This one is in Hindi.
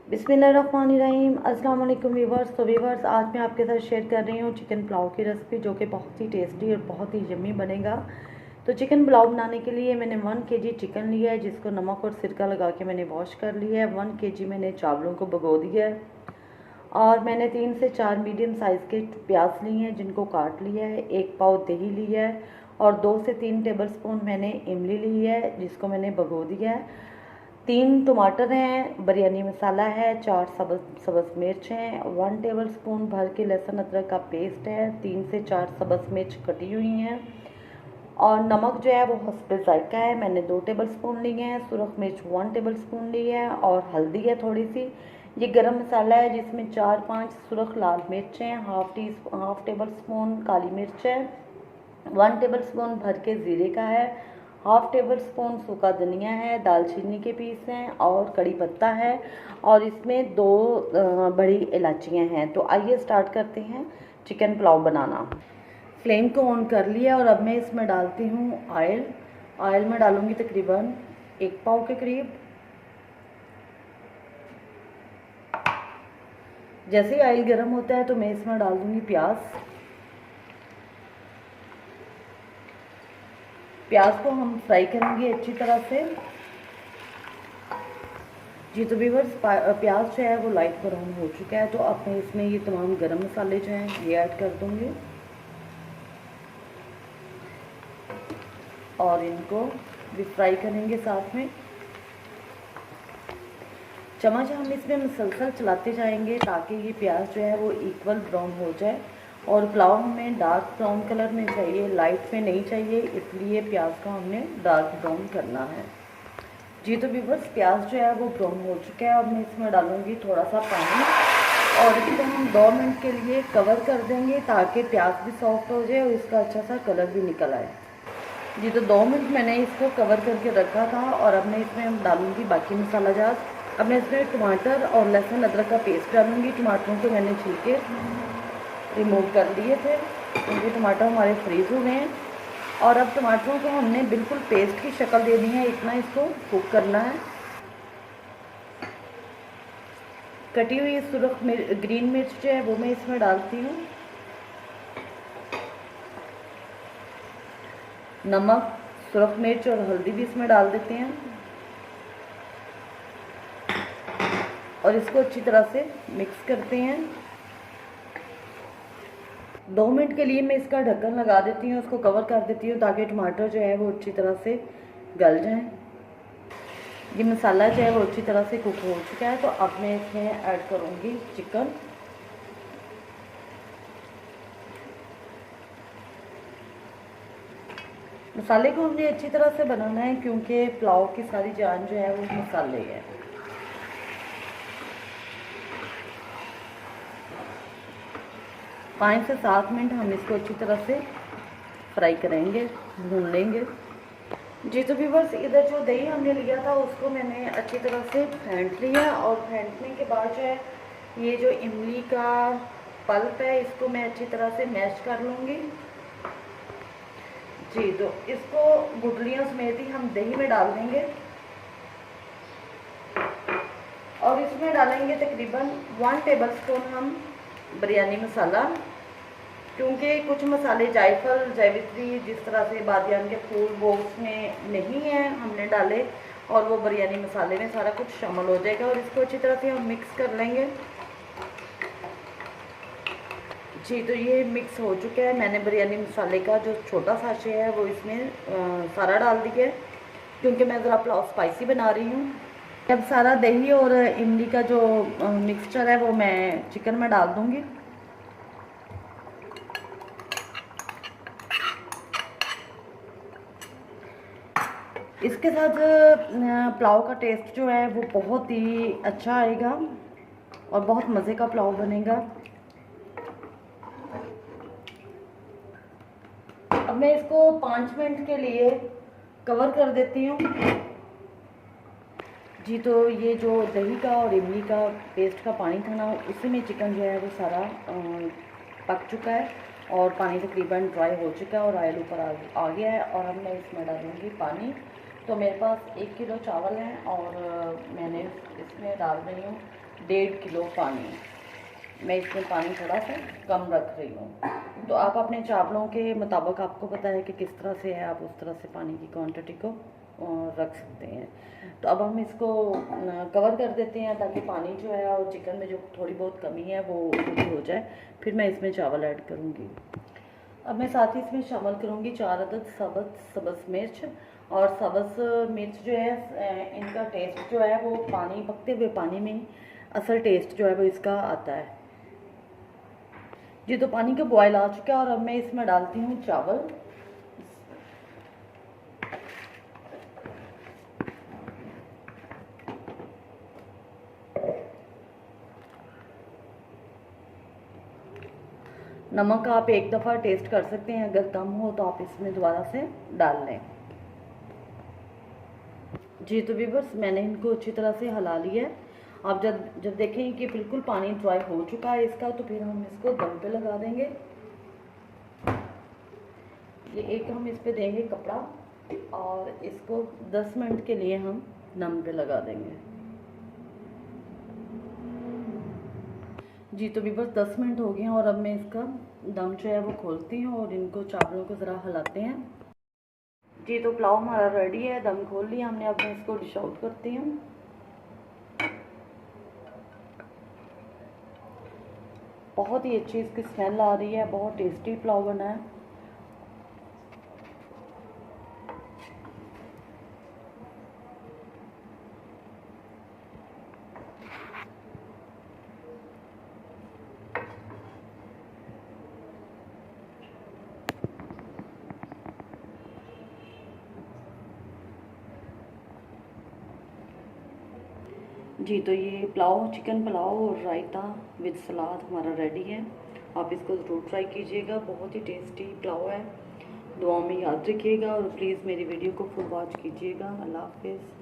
बिस्मिल्लाहिर्रहमानिर्रहीम। अस्सलाम वालेकुम वीवर्स। तो वीवर्स, आज मैं आपके साथ शेयर कर रही हूँ चिकन पुलाव की रेसिपी, जो कि बहुत ही टेस्टी और बहुत ही यम्मी बनेगा। तो चिकन पुलाव बनाने के लिए मैंने 1 kg चिकन लिया है, जिसको नमक और सिरका लगा के मैंने वॉश कर लिया है। 1 kg मैंने चावलों को भिगो दिया है। और मैंने 3 से 4 मीडियम साइज़ के प्याज लिए हैं, जिनको काट लिया है। 1 पाव दही लिया है और 2 से 3 टेबलस्पून मैंने इमली ली है, जिसको मैंने भिगो दिया है। 3 टमाटर हैं, बिरयानी मसाला है, 4 सब्ज़ मिर्च हैं, 1 टेबलस्पून भर के लहसुन अदरक का पेस्ट है, 3 से 4 सब्ज़ मिर्च कटी हुई हैं। और नमक जो है वो हस्बे ज़ायका है, मैंने 2 टेबलस्पून लिए हैं। सुरख मिर्च 1 टेबलस्पून ली है और हल्दी है थोड़ी सी। ये गरम मसाला है, जिसमें 4-5 सुरख लाल मिर्च हैं, हाफ टेबलस्पून काली मिर्च है, 1 टेबलस्पून भर के ज़ीरे का है, हाफ टेबल स्पून सूखा धनिया है, दालचीनी के पीस हैं और कड़ी पत्ता है। और इसमें 2 बड़ी इलायचियाँ हैं। तो आइए स्टार्ट करते हैं चिकन पुलाव बनाना। फ्लेम को ऑन कर लिया और अब मैं इसमें डालती हूँ ऑयल में डालूँगी तकरीबन 1 पाव के करीब। जैसे ही ऑयल गर्म होता है तो मैं इसमें डाल दूँगी प्याज को हम फ्राई करेंगे अच्छी तरह से। जी तो व्यूअर्स, प्याज जो है वो लाइट ब्राउन हो चुका है। तो अब मैं इसमें ये तमाम गरम मसाले जो हैं ये ऐड कर दूँगी और इनको भी फ्राई करेंगे साथ में। चम्मच हम इसमें मुसलसल चलाते जाएंगे ताकि ये प्याज जो है वो इक्वल ब्राउन हो जाए। और पुलाव हमें डार्क ब्राउन कलर में चाहिए, लाइट में नहीं चाहिए, इसलिए प्याज को हमने डार्क ब्राउन करना है। जी तो व्यूअर्स, प्याज जो है वो ब्राउन हो चुका है। अब मैं इसमें डालूँगी थोड़ा सा पानी और इसको हम 2 मिनट के लिए कवर कर देंगे ताकि प्याज भी सॉफ्ट हो जाए और इसका अच्छा सा कलर भी निकल आए। जी तो 2 मिनट मैंने इसको कवर करके रखा था और अब मैं इसमें डालूँगी बाकी मसाला जात। अब मैं इसमें टमाटर और लहसुन अदरक का पेस्ट डालूँगी। टमाटरों को मैंने छिलके रिमूव कर लिए थे, क्योंकि टमाटर हमारे फ्रीज़ हो गए हैं। और अब टमाटरों को हमने बिल्कुल पेस्ट की शक्ल दे दी है, इतना इसको कुक करना है। कटी हुई सुरख ग्रीन मिर्च जो है वो मैं इसमें डालती हूँ। नमक, सुरख मिर्च और हल्दी भी इसमें डाल देते हैं और इसको अच्छी तरह से मिक्स करते हैं। 2 मिनट के लिए मैं इसका ढक्कन लगा देती हूँ, उसको कवर कर देती हूँ ताकि टमाटर जो है वो अच्छी तरह से गल जाएं। ये मसाला जो है वो अच्छी तरह से कुक हो चुका है। तो अब मैं इसमें ऐड करूँगी चिकन। मसाले को हमने अच्छी तरह से बनाना है, क्योंकि पुलाव की सारी जान जो है वो मसाले है। पाँच से 7 मिनट हम इसको अच्छी तरह से फ्राई करेंगे, भून लेंगे। जी तो व्यूअर्स, इधर जो दही हमने लिया था उसको मैंने अच्छी तरह से फेंट लिया और फेंटने के बाद जो है ये जो इमली का पल्प है इसको मैं अच्छी तरह से मैश कर लूँगी। जी तो इसको गुठलियों समेत ही हम दही में डाल देंगे और इसमें डालेंगे तकरीबन 1 टेबलस्पून हम बिरयानी मसाला, क्योंकि कुछ मसाले जायफल, जावित्री, जिस तरह से बादियान के फूल वो उसमें नहीं है हमने डाले, और वो बिरयानी मसाले में सारा कुछ शामिल हो जाएगा। और इसको अच्छी तरह से हम मिक्स कर लेंगे। जी तो ये मिक्स हो चुका है। मैंने बिरयानी मसाले का जो छोटा साशे है वो इसमें सारा डाल दिया है, क्योंकि मैं ज़रा पुलाव स्पाइसी बना रही हूँ। अब सारा दही और इमली का जो मिक्सचर है वो मैं चिकन में डाल दूँगी। इसके साथ पुलाव का टेस्ट जो है वो बहुत ही अच्छा आएगा और बहुत मज़े का पुलाव बनेगा। अब मैं इसको 5 मिनट के लिए कवर कर देती हूँ। जी तो ये जो दही का और इमली का पेस्ट का पानी था ना, उसी में चिकन जो है वो सारा पक चुका है और पानी तकरीबन ड्राई हो चुका है और ऑयल ऊपर आ गया है। और अब मैं इसमें डालूँगी पानी। तो मेरे पास 1 किलो चावल हैं और मैंने इसमें डाल रही हूँ 1.5 किलो पानी। मैं इसमें पानी थोड़ा सा कम रख रही हूँ। तो आप अपने चावलों के मुताबिक, आपको पता है कि किस तरह से है, आप उस तरह से पानी की क्वांटिटी को रख सकते हैं। तो अब हम इसको कवर कर देते हैं ताकि पानी जो है और चिकन में जो थोड़ी बहुत कमी है वो पूरी हो जाए। फिर मैं इसमें चावल ऐड करूँगी। अब मैं साथ ही इसमें शामिल करूँगी 4 अदद सब्ज़ मिर्च। और सब्ज़ मिर्च जो है, इनका टेस्ट जो है वो पानी, पकते हुए पानी में असल टेस्ट जो है वो इसका आता है जी। तो पानी का बॉयल आ चुका है और अब मैं इसमें डालती हूँ चावल। नमक आप एक दफ़ा टेस्ट कर सकते हैं, अगर कम हो तो आप इसमें दोबारा से डाल लें जी। तो व्यूअर्स, मैंने इनको अच्छी तरह से हिला लिया है। आप जब जब देखें कि बिल्कुल पानी ड्राई हो चुका है इसका, तो फिर हम इसको दम पे लगा देंगे। ये एक हम इस पे देंगे कपड़ा और इसको 10 मिनट के लिए हम दम पे लगा देंगे जी। तो भी बस 10 मिनट हो गए हैं और अब मैं इसका दम जो है वो खोलती हूँ और इनको चावलों को ज़रा हिलाते हैं जी। तो पुलाव हमारा रेडी है, दम खोल लिया हमने। अब मैं इसको डिश आउट करती हूँ। बहुत ही अच्छी इसकी स्मेल आ रही है, बहुत टेस्टी पुलाव बना है। जी। तो ये पुलाव, चिकन पुलाव और रायता विद सलाद हमारा रेडी है। आप इसको ज़रूर ट्राई कीजिएगा, बहुत ही टेस्टी पुलाव है। दुआ में याद रखिएगा और प्लीज़ मेरी वीडियो को फुल वॉच कीजिएगा। अल्लाह हाफिज़।